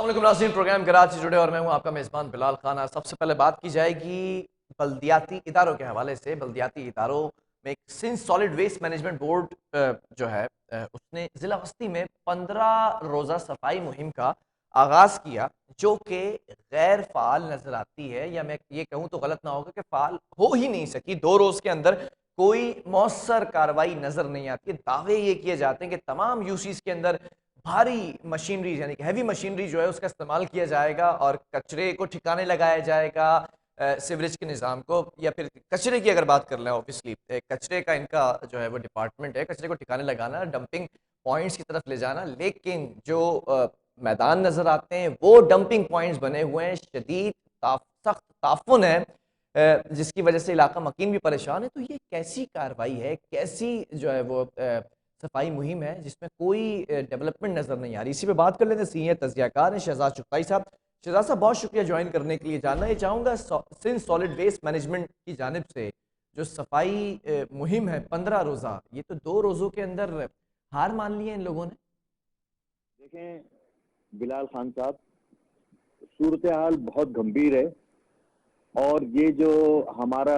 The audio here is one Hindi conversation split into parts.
अस्सलाम वालेकुम नाज़रीन, प्रोग्राम कराची जुड़े और मैं हूं आपका मेज़बान बिलाल खान। सबसे पहले बात की जाएगी बल्दियाती इदारों के हवाले से। बल्दियाती इदारों में एक Sindh solid waste management board जो है उसने ज़िला वस्ती में 15 रोज़ा सफाई मुहिम का आगाज़ किया, जो कि गैर फ़ाल नज़र आती है, या मैं ये कहूँ तो गलत ना होगा कि फ़ाल हो ही नहीं सकी। 2 रोज़ के अंदर कोई मौसर कार्रवाई नज़र नहीं आती है। दावे ये किए जाते हैं कि तमाम यूसीज़ के अंदर भारी मशीनरी यानी कि हैवी मशीनरी जो है उसका इस्तेमाल किया जाएगा और कचरे को ठिकाने लगाया जाएगा, सीवरेज के निज़ाम को, या फिर कचरे की अगर बात कर लें, ऑब्वियसली कचरे का इनका जो है वो डिपार्टमेंट है, कचरे को ठिकाने लगाना, डंपिंग पॉइंट्स की तरफ ले जाना। लेकिन जो मैदान नज़र आते हैं वो डंपिंग पॉइंट्स बने हुए हैं, शदीद सख्त ताफुन है, जिसकी वजह से इलाका मकीन भी परेशान है। तो ये कैसी कार्रवाई है, कैसी जो है वो सफाई मुहिम है जिसमें कोई डेवलपमेंट नज़र नहीं आ रही। इसी पे बात कर लेते हैं। सीनियर तज्जियाकार हैं शहजाद चुगताई साहब। शहजाद साहब, बहुत शुक्रिया ज्वाइन करने के लिए। जानना ये चाहूँगा, सिंध सॉलिड वेस्ट मैनेजमेंट की जानिब से जो सफाई मुहिम है 15 रोज़ा, ये तो 2 रोज़ों के अंदर हार मान ली है इन लोगों ने। देखें बिलाल खान साहब, सूरत हाल बहुत गंभीर है। और ये जो हमारा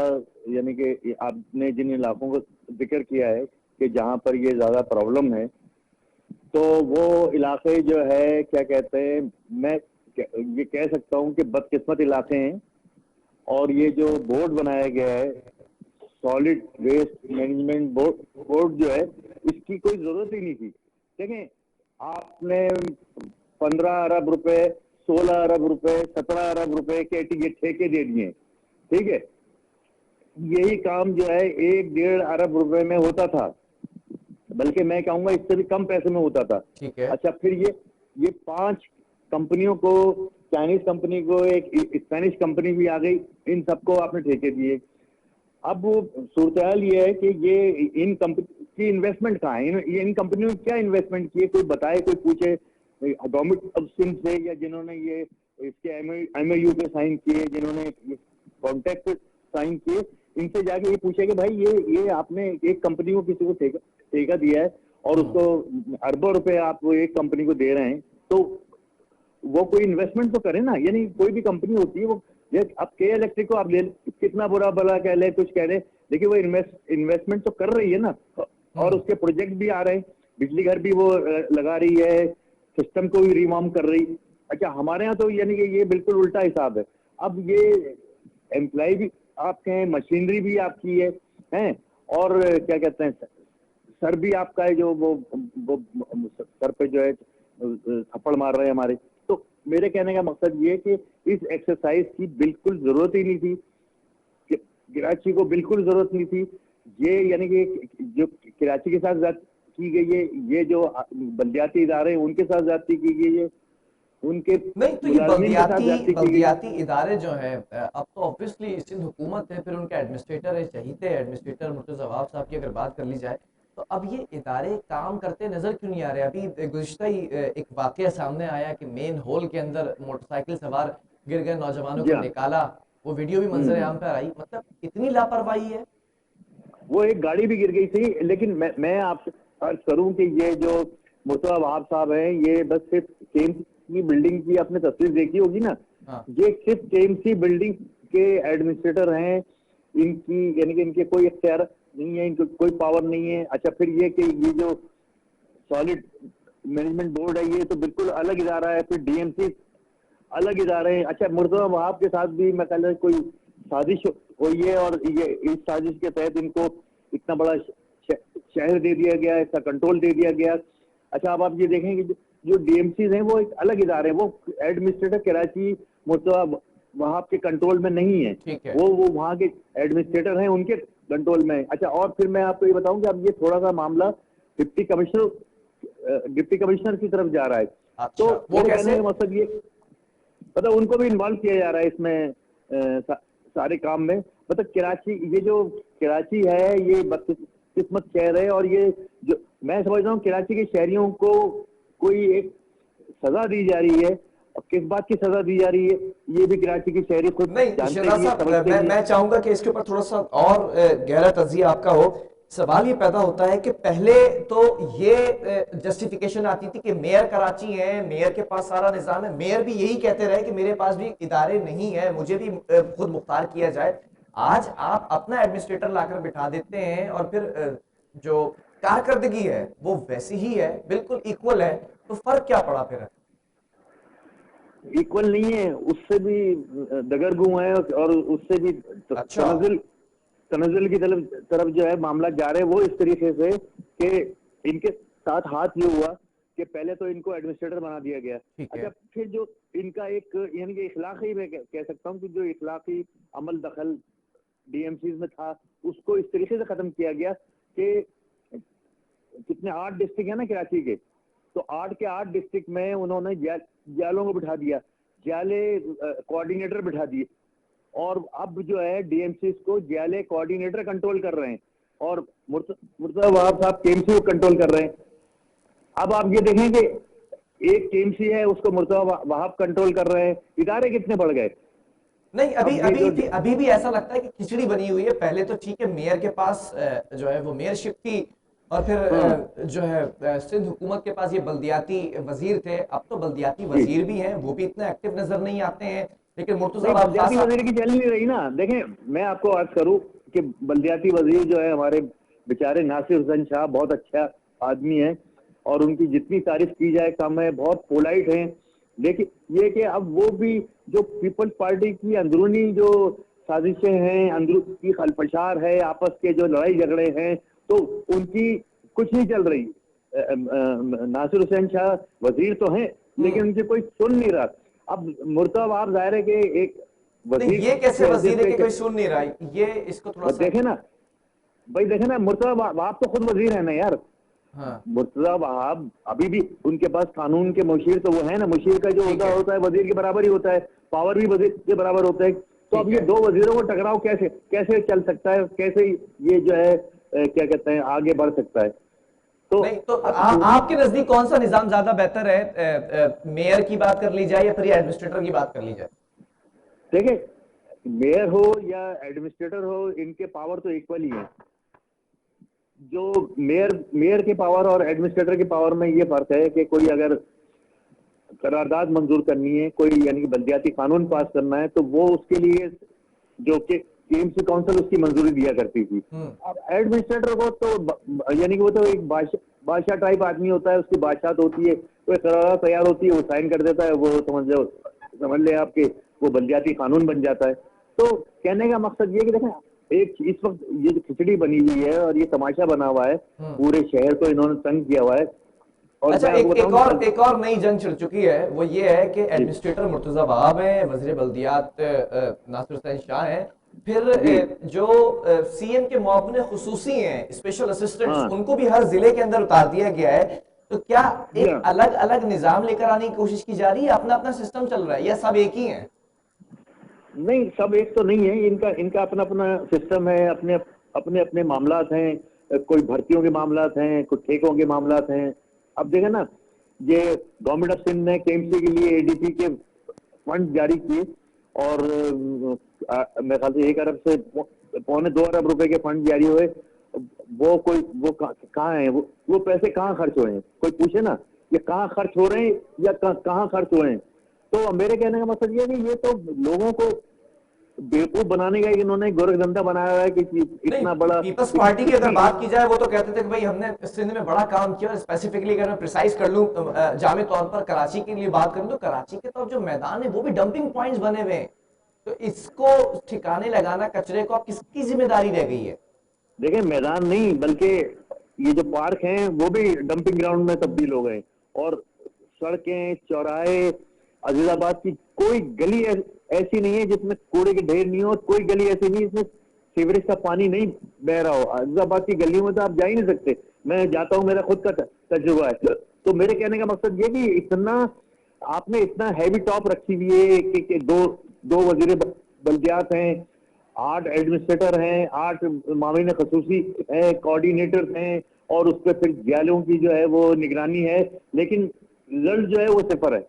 यानी कि आपने जिन इलाकों का जिक्र किया है कि जहाँ पर ये ज़्यादा प्रॉब्लम है, तो वो इलाके जो है क्या कहते हैं, मैं ये कह सकता हूँ कि बदकिस्मत इलाके हैं। और ये जो बोर्ड बनाया गया है, सॉलिड वेस्ट मैनेजमेंट बोर्ड जो है, इसकी कोई ज़रूरत ही नहीं थी। देखें, आपने 15 अरब रुपए, 16 अरब रुपए, 17 अरब रुपए के ये ठेके दे दिए, ठीक है। यही काम जो है 1-1.5 अरब रुपए में होता था, बल्कि मैं कहूंगा इससे भी कम पैसे में होता था। ठीक है। अच्छा, फिर ये 5 कंपनियों को, चाइनीज कंपनी को, एक स्पेनिश कंपनी भी आ गई, इन सबको आपने ठेके दिए। अब वो सूरत हाल ये है कि ये इन कंपनी की इन्वेस्टमेंट कहाँ है, इन कंपनियों ने क्या इन्वेस्टमेंट किए, कोई बताए, कोई पूछे गवर्नमेंट ऑफ सिंध से, या जिन्होंने ये इसके एमओयू पे साइन किए, जिन्होंने कॉन्ट्रैक्ट साइन किए, इनसे जाके ये पूछे कि भाई ये आपने एक कंपनी को किसी को ठेका दिया है और उसको अरबों रुपए आप वो एक कंपनी को दे रहे हैं, तो वो कोई इन्वेस्टमेंट तो करे ना। यानी कोई भी कंपनी होती है, वो अब के इलेक्ट्रिक को आप ले, कितना बुरा भला कह ले, कुछ कह ले, लेकिन वो इन्वेस्टमेंट तो कर रही है ना, और उसके प्रोजेक्ट भी आ रहे हैं, बिजली घर भी वो लगा रही है, सिस्टम को भी रिवॉर्म कर रही। अच्छा, हमारे यहाँ तो यानी कि ये बिल्कुल उल्टा हिसाब है। अब ये एम्प्लॉय भी आपके हैं, मशीनरी भी आपकी है, और क्या कहते हैं, सर भी आपका है, जो वो सर पे जो है थप्पड़ मार रहे हैं हमारे। तो मेरे कहने का मकसद ये कि इस एक्सरसाइज की बिल्कुल जरूरत ही नहीं थी, कराची को बिल्कुल जरूरत नहीं थी। ये यानी कि जो कराची के साथ की गई है, ये जो बल्दियाती इदारे हैं उनके साथ ज्यादती की गई है, उनके नहीं, तो ये बल्दियाती इदारे जो हैं, अब तो ऑब्वियसली सिंध हुकूमत है, फिर उनके एडमिनिस्ट्रेटर है, शहीद एडमिनिस्ट्रेटर मुर्तज़ा अवाब साहब की अगर बात कर ली जाए, तो अब ये इदारे काम करते नजर क्यों नहीं आ रहे। अभी गुज़िश्ता ही एक वाकया सामने आया कि मेन हॉल के अंदर मोटरसाइकिल सवार गिर गए, नौजवानों को निकाला, वो वीडियो भी मंजर आम पर आई। मतलब इतनी लापरवाही है। वो एक गाड़ी भी गिर गई थी। लेकिन मैं आपसे अर्ज करूं कि ये जो मुर्तज़ा अवाब साहब हैं, ये बस सिर्फ केएमसी बिल्डिंग की आपने तस्वीर देखी होगी ना, ये सिर्फ केएमसी बिल्डिंग के एडमिनिस्ट्रेटर हैं। इनकी यानी कि इनके कोई इख्तियार नहीं है, इनको कोई पावर नहीं है। अच्छा, फिर ये कि ये जो सॉलिड मैनेजमेंट बोर्ड है, ये तो बिल्कुल अलग इदारा है, फिर डीएमसी अलग इदारे हैं। अच्छा, मुर्तज़ा अवाब के साथ भी मैं कह कोई साजिश हुई है, और ये इस साजिश के तहत इनको इतना बड़ा शहर दे दिया गया, इसका कंट्रोल दे दिया गया। अच्छा, अब आप ये देखेंगे जो डीएमसीज हैं वो एक अलग इदारे हैं, वो एडमिनिस्ट्रेटर कराची मुर्तज़ा वहां के कंट्रोल में नहीं है, वो वहाँ के एडमिनिस्ट्रेटर हैं, उनके कंट्रोल में है। अच्छा, और फिर मैं आपको ये बताऊं कि अब ये थोड़ा सा मामला डिप्टी कमिश्नर की तरफ जा रहा है। अच्छा, तो वो कहने का मकसद ये, मतलब उनको भी इन्वॉल्व किया जा रहा है इसमें सारे काम में। मतलब कराची, ये जो कराची है, ये बदकिस्मत शहर है, और ये जो मैं समझ रहा हूँ कराची के शहरियों को कोई एक सजा दी जा रही है, और किस बात की सजा दी जा रही है ये भी कराची के शहरी खुद नहीं। शहजाद साहब, मैं चाहूंगा कि इसके ऊपर थोड़ा सा और गहरा तज्जिया आपका हो सवाल ये पैदा होता है कि पहले तो ये जस्टिफिकेशन आती थी कि मेयर कराची है, मेयर के पास सारा निजाम है, मेयर भी यही कहते रहे कि मेरे पास भी इदारे नहीं है, मुझे भी खुद मुख्तार किया जाए। आज आप अपना एडमिनिस्ट्रेटर लाकर बिठा देते हैं और फिर जो कारकर्दगी है वो वैसी ही है, बिल्कुल इक्वल है, तो फर्क क्या पड़ा फिर? इक्वल नहीं है, उससे भी दगरगू है, और उससे भी अच्छा। तनजुल की तरफ जो है मामला जा रहे हैं, वो इस तरीके से कि इनके साथ हाथ ये हुआ कि पहले तो इनको एडमिनिस्ट्रेटर बना दिया गया। ठीक है। अच्छा, फिर जो इनका एक यानी कि इखलाकी, मैं कह सकता हूँ कि जो इखलाकी अमल दखल डीएमसी में था, उसको इस तरीके से खत्म किया गया कि कितने 8 डिस्ट्रिक्ट है ना कराची के, तो 8 के 8 डिस्ट्रिक्ट में उन्होंने जालों को बिठा दिया, जाले कोऑर्डिनेटर बिठा दिए, और अब जो है डीएमसी को जाले कोऑर्डिनेटर कंट्रोल कर रहे हैं, और मुर्तजा वहाब साहब केएमसी को कंट्रोल कर रहे हैं। अब आप ये देखें कि एक केएमसी है, उसको मुर्तजा वहाब कंट्रोल कर रहे हैं, इदारे कितने बढ़ गए। नहीं, अभी अब ये अभी जो भी अभी भी ऐसा लगता है कि खिचड़ी बनी हुई है। पहले तो ठीक है, मेयर के पास जो है वो मेयरशिप थी, और फिर हाँ जो है सिंध हुकूमत के पास ये बल्दियाती वजीर थे। अब तो बल्दियाती जी, वजीर भी हैं, वो भी इतने एक्टिव नजर नहीं आते हैं, लेकिन मुर्तजा नहीं, वहाब बल्दियाती खासा। वजीर की चल नहीं रही ना। देखें, मैं आपको अर्ज करूं कि बल्दियाती वजीर जो है हमारे बेचारे नासिर हुसैन शाह बहुत अच्छा आदमी है, और उनकी जितनी तारीफ की जाए कम है, बहुत पोलाइट हैं। लेकिन ये कि अब वो भी जो पीपल्स पार्टी की अंदरूनी जो साजिशें हैं, अंदरूनी खलफशार है, आपस के जो लड़ाई झगड़े हैं, तो उनकी कुछ नहीं चल रही। नासिर हुसैन शाह वजीर तो हैं, लेकिन उनसे कोई सुन नहीं रहा। अब मुर्तजा वहाब जाहिर है कि एक नहीं, वजीर ये की कैसे हैसियत वजीर है कि पे, कोई सुन नहीं रहा है? ये इसको थोड़ा सा। देखे ना भाई, देखे ना, मुर्तजा वहाब तो खुद वजीर है ना यार। हाँ, मुर्तजा वहाब अभी भी उनके पास कानून के मुशीर तो वो है ना, मुशीर का जो ठीक होता है। होता है वजीर के बराबर ही होता है, पावर भी वजीर के बराबर होता है। तो अब ठीक ये है। दो वजीरों को टकराव कैसे कैसे चल सकता है, कैसे ये जो है क्या कहते हैं, आगे बढ़ सकता है। तो नहीं तो अब दोनों, आपके नजदीक कौन सा निजाम ज्यादा बेहतर है? मेयर की बात कर ली जाए या फिर एडमिनिस्ट्रेटर की बात कर ली जाए? देखे, मेयर हो या एडमिनिस्ट्रेटर हो, इनके पावर तो इक्वल ही है। जो मेयर मेयर के पावर और एडमिनिस्ट्रेटर के पावर में ये फर्क है कि कोई अगर करारदाद मंजूर करनी है, कोई यानी कि बल्दियाती कानून पास करना है, तो वो उसके लिए जो कि केएमसी काउंसिल उसकी मंजूरी दिया करती थी। अब एडमिनिस्ट्रेटर को तो यानी कि वो तो एक बादशाह टाइप आदमी होता है, उसकी बादशाहत होती है, कोई करार तैयार होती है, वो साइन कर देता है, वो समझ ले आपके, वो बल्दियाती कानून बन जाता है। तो कहने का मकसद ये कि देखें, एक इस वक्त ये जो खिचड़ी बनी हुई है और ये तमाशा बना हुआ है, पूरे शहर को इन्होंने तंग किया हुआ है। और अच्छा, मैं आपको बताऊं कि एक और नई जंग छिड़ चुकी है, वो ये है कि जी एडमिनिस्ट्रेटर मुर्तजा वहाब है, वजीर बल्दियात नासिर हुसैन शाह है, फिर जी जो सीएम के मुआविन खुसूसी हैं, स्पेशल असिस्टेंट्स, हाँ उनको भी हर जिले के अंदर उतार दिया गया है। तो क्या जी एक हाँ। अलग अलग निजाम लेकर आने की कोशिश की जा रही है? अपना अपना सिस्टम चल रहा है या सब एक ही है? नहीं, सब एक तो नहीं है, इनका इनका अपना अपना सिस्टम है, अपने अपने अपने मामलात हैं, कोई भर्तियों के मामलात हैं, कोई ठेकों के मामलात हैं। अब देखें ना, ये गवर्नमेंट ऑफ सिंध ने केएमसी के लिए एडीपी के फंड जारी किए, और मेरे ख्याल से 1 अरब से पौने 2 अरब रुपए के फंड जारी हुए। वो कोई वो कहाँ है, वो पैसे कहाँ खर्च हुए हैं, कोई पूछे ना, ये कहाँ खर्च हो रहे हैं या कहाँ खर्च हुए हैं। तो मेरे कहने का मतलब ये है कि ये तो लोगों को बेवकूफ बनाने का इन्होंने गोरखधंधा बनाया हुआ है कि नहीं, इतना बड़ा पीपल्स पार्टी की अगर इतनी, बात की जाए, वो तो कहते थे कि भाई हमने सिंध में बड़ा काम किया। स्पेसिफिकली अगर मैं प्रिसाइज कर लूं, जामे तौर पर कराची के लिए बात करूं, तो कराची के तो जो मैदान है वो भी डंपिंग पॉइंट्स बने हुए हैं। तो इसको ठिकाने लगाना, कचरे को, अब किसकी जिम्मेदारी रह गई है? देखें, मैदान नहीं बल्कि ये जो पार्क हैं वो भी डंपिंग ग्राउंड में तब्दील हो गए, और सड़कें, चौराहे, अजीजाबाद की कोई गली ऐसी नहीं है जिसमें कूड़े के ढेर नहीं हो, और कोई गली ऐसी नहीं जिसमें सीवरेज का पानी नहीं बह रहा हो। अजीजाबाद की गलियों में तो आप जा ही नहीं सकते, मैं जाता हूँ, मेरा खुद का तजुर्बा है। तो मेरे कहने का मकसद ये कि इतना आपने इतना हैवी टॉप रखी हुई है कि दो वजीर बल्दियात हैं, 8 एडमिनिस्ट्रेटर हैं, 8 मामिन खसूसी हैं, कोऑर्डिनेटर हैं, और उस पर फिर जालों की जो है वो निगरानी है, लेकिन रिजल्ट जो है वो 0 है।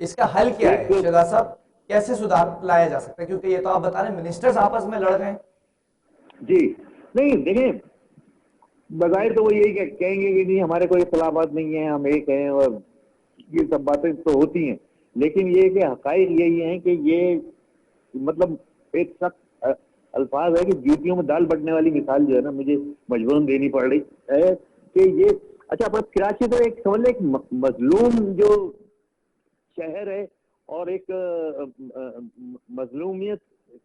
इसका हल क्या एक, है शहजाद साहब? कैसे सुधार लाया जा सकता है? क्योंकि ये तो आप बता रहे हैं मिनिस्टर्स आपस में लड़ रहे हैं। जी नहीं, देखें, बजाय तो वो यही कहेंगे कि नहीं हमारे कोई इख्तिलाफात नहीं है, हम एक हैं, और ये सब बातें तो होती हैं, लेकिन ये कि हकाइक यही है कि ये मतलब एक सख्त अल्फाज है कि जूतियों में दाल बटने वाली मिसाल जो है ना मुझे मजबूरन देनी पड़ रही है कि ये अच्छा पर कराची तो एक समझ लो एक मजलूम जो शहर है, और एक मजलूमियत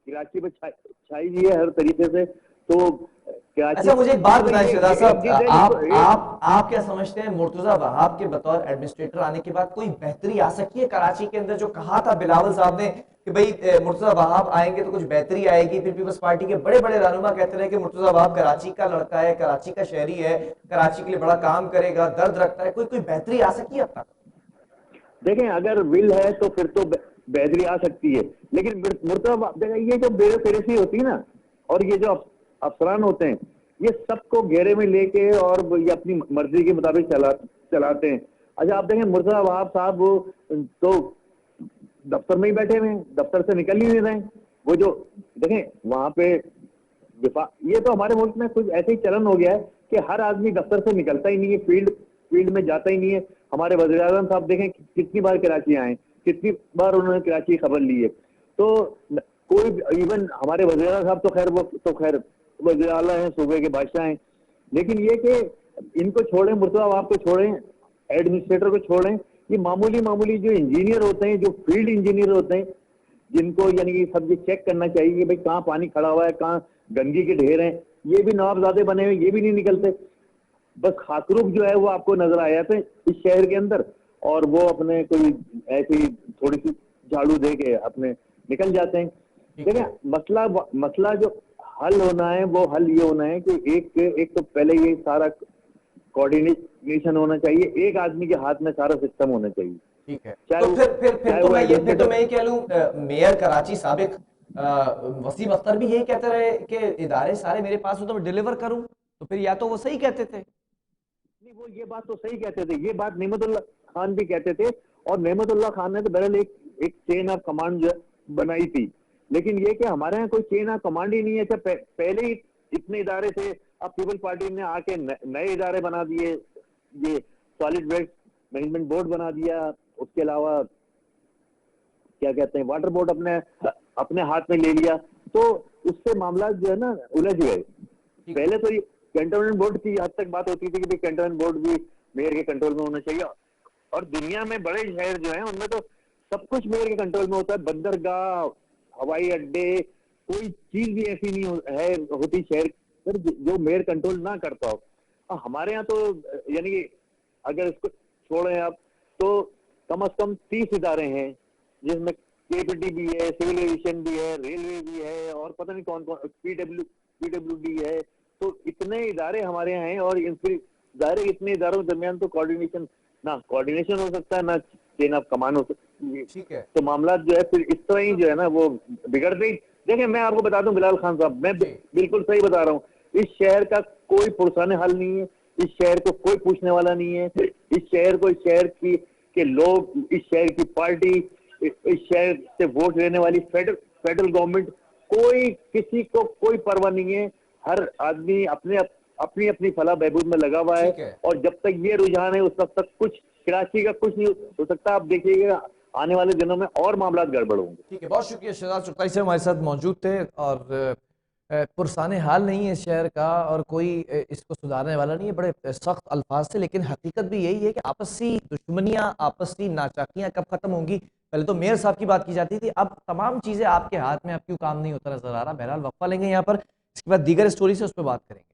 कराची पे छाई हुई है हर तरीके से। तो कराची अच्छा, मुझे एक बात बताएं शहजाद एक साहब, चीज है आप क्या समझते हैं मुर्तजा वहाब के बतौर एडमिनिस्ट्रेटर आने के बाद कोई बेहतरी आ सकी है कराची के अंदर? जो कहा था बिलावल साहब ने कि भाई मुर्तजा वहाब आएंगे तो कुछ बेहतरी आएगी, फिर पीपल्स पार्टी के बड़े बड़े रहनुमा कहते रहे कि मुर्तजा वहाब कराची का लड़का है, कराची का शहरी है, कराची के लिए बड़ा काम करेगा, दर्द रखता है, कोई कोई बेहतरी आ सकी है अब तक? देखें अगर विल है तो फिर तो बेहतरी आ सकती है, लेकिन मुर्तजा देखें ये जो ब्यूरोक्रेसी होती है ना, और ये जो अफसरान होते हैं, ये सबको घेरे में लेके और ये अपनी मर्जी के मुताबिक चलाते हैं। अच्छा आप देखें मुर्तजा वहाब साहब वो तो दफ्तर में ही बैठे हुए हैं, दफ्तर से निकल ही नहीं रहे। वो जो देखें वहां पे ये तो हमारे मुल्क में कुछ ऐसे ही चलन हो गया है कि हर आदमी दफ्तर से निकलता ही नहीं है, फील्ड में जाता ही नहीं है। हमारे वज़ीर आज़म साहब देखें कितनी बार कराची आए, कितनी बार उन्होंने कराची की खबर ली है। तो कोई इवन हमारे वज़ीर आज़म साहब तो खैर वज़ीर आला हैं, सूबे के बादशाह हैं, लेकिन ये कि इनको छोड़ें, मुर्तजा वहाब को छोड़ें, एडमिनिस्ट्रेटर को छोड़ें, ये मामूली जो इंजीनियर होते हैं, जो फील्ड इंजीनियर होते हैं, जिनको यानी कि सब ये चेक करना चाहिए कि भाई कहाँ पानी खड़ा हुआ है, कहाँ गंदगी के ढेर हैं, ये भी नवाबजादे बने हुए, ये भी नहीं निकलते। बस खासरूख जो है वो आपको नजर आ जाते इस शहर के अंदर, और वो अपने कोई ऐसी थोड़ी सी झाड़ू दे के अपने निकल जाते हैं। देखिए मसला जो हल होना है वो हल ये होना है कि एक तो पहले ये सारा कोऑर्डिनेशन होना चाहिए, एक आदमी के हाथ में सारा सिस्टम होना चाहिए। ठीक है, चाहे तो फिर तो मैं ये कह लूं, मेयर कराची साबिक वसीम अख्तर भी यही कहते रहे कि इदारे सारे मेरे पास हो तो मैं डिलीवर करूं, तो फिर या तो वो सही कहते थे। नहीं वो ये बात तो सही कहते थे, ये बात नेमतुल्लाह खान भी कहते थे, और नेमतुल्लाह खान ने तो बहरहाल एक चेन ऑफ कमांड जो बनाई थी, लेकिन ये कि हमारे यहाँ कोई चेन ऑफ कमांड ही नहीं है। अच्छा पहले ही इतने इदारे थे, अब पीपल्स पार्टी ने आके नए इदारे बना दिए, ये सॉलिड वेस्ट मैनेजमेंट बोर्ड बना दिया, उसके अलावा क्या कहते हैं वाटर बोर्ड अपने हाथ में ले लिया, तो उससे मामला जो है ना उलझ गए। पहले तो कैंटोनमेंट बोर्ड की हद तक बात होती थी कि कैंटोनमेंट बोर्ड भी मेयर के कंट्रोल में होना चाहिए, और दुनिया में बड़े शहर जो हैं उनमें तो सब कुछ मेयर के कंट्रोल में होता है, बंदरगाह, हवाई अड्डे, कोई चीज भी ऐसी नहीं होती शहर पर जो मेयर कंट्रोल ना करता हो। हमारे यहाँ तो यानी कि अगर इसको छोड़ें आप तो कम से कम 30 इदारे हैं, जिसमें केपीटी भी है, सिविल एविएशन भी है, रेलवे भी है, और पता नहीं कौन कौन पीडब्ल्यूडी है। तो इतने इदारे हमारे यहाँ हैं, और इतने इदारों के दरमियान तो कोऑर्डिनेशन हो सकता है, ना चेन ऑफ कमांड हो सकती है। ठीक है, तो मामला जो है फिर इस तरह ही जो है ना वो बिगड़ते ही। देखिए मैं आपको बता दूं बिलाल खान साहब, मैं बिल्कुल सही बता रहा हूँ, इस शहर का कोई पुरसाने हल नहीं है, इस शहर को कोई पूछने वाला नहीं है, इस शहर को, इस शहर की के लोग, इस शहर की पार्टी, इस शहर से वोट लेने वाली फेडरल गवर्नमेंट, कोई किसी को कोई परवाह नहीं है। हर आदमी अपनी अपनी फलाह बहबूद में लगा हुआ है, और जब तक ये रुझान है उस वक्त तक कुछ कराची का कुछ नहीं हो सकता। आप देखिएगा आने वाले दिनों में और मामला गड़बड़ होंगे। ठीक है, बहुत शुक्रिया शहजाद चुगताई से हमारे साथ मौजूद थे। और पुरसाने हाल नहीं है इस शहर का, और कोई इसको सुधारने वाला नहीं है, बड़े सख्त अल्फाज से, लेकिन हकीकत भी यही है कि आपसी दुश्मनियां, आपसी नाचाकियां कब खत्म होंगी? पहले तो मेयर साहब की बात की जाती थी, अब तमाम चीजें आपके हाथ में, अब क्यों काम नहीं होता नजर आ रहा। बहरहाल वक्फा लेंगे यहाँ पर, इसके बाद दीगर स्टोरी से उस पर बात करेंगे।